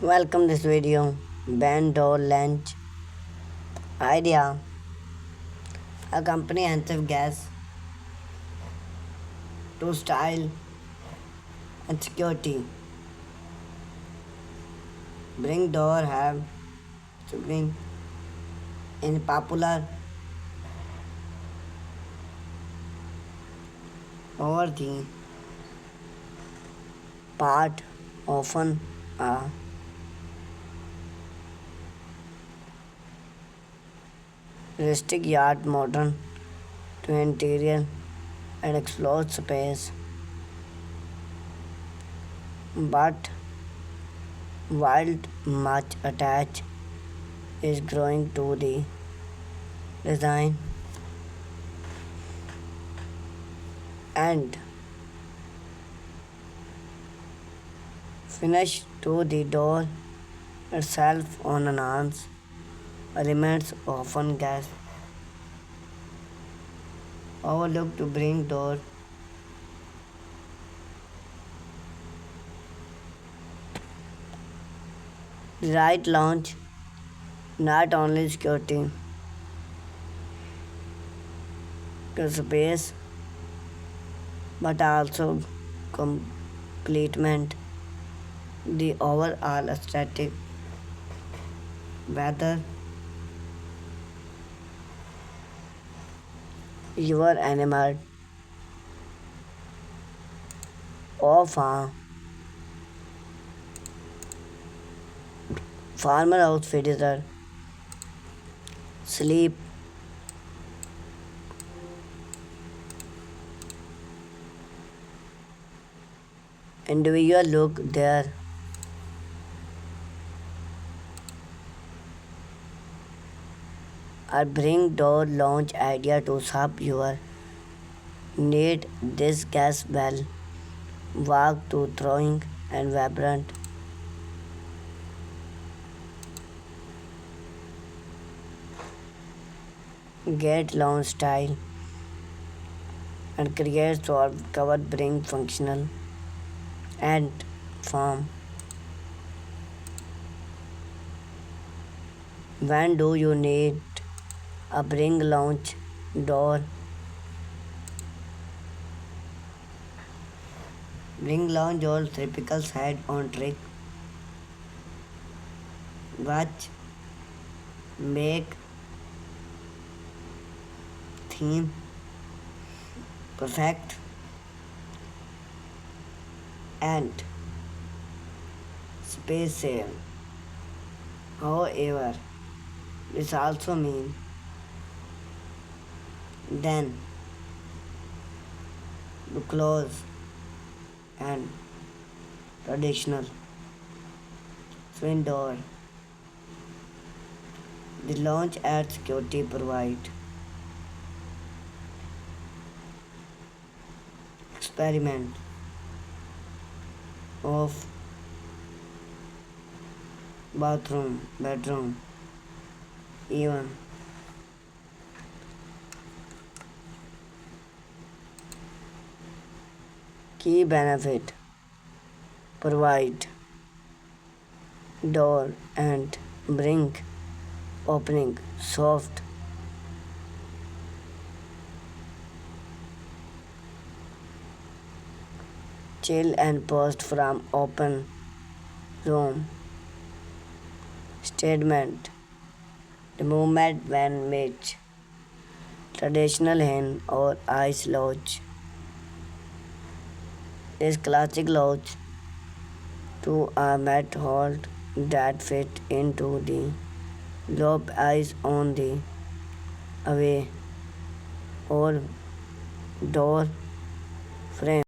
Welcome this video. Band door latch idea. A comprehensive guess to style and security. Bring door have to bring in popular over the part often a rustic yard modern to interior and explore space, but wild much attached is growing to the design and finish to the door itself on enhance elements often get overlooked to bring door the right launch not only security to space but also complement the overall aesthetic, whether your animal or farmer house visitor sleep individual look there or bring door launch idea to serve your need. This gas well walk to throwing and vibrant gate launch style and create solve cover bring functional and form. When do you need a bring launch door? Bring launch door typical side on trick watch make theme perfect and space save. However, this also means then to close and traditional swing door. The launch at security provide experiment of bedroom, even key benefit provide door and bring opening soft chill and post from open room statement. The movement when match traditional hen or ice lodge is classic lodge to a mat hold that fit into the lobe eyes on the away or door frame.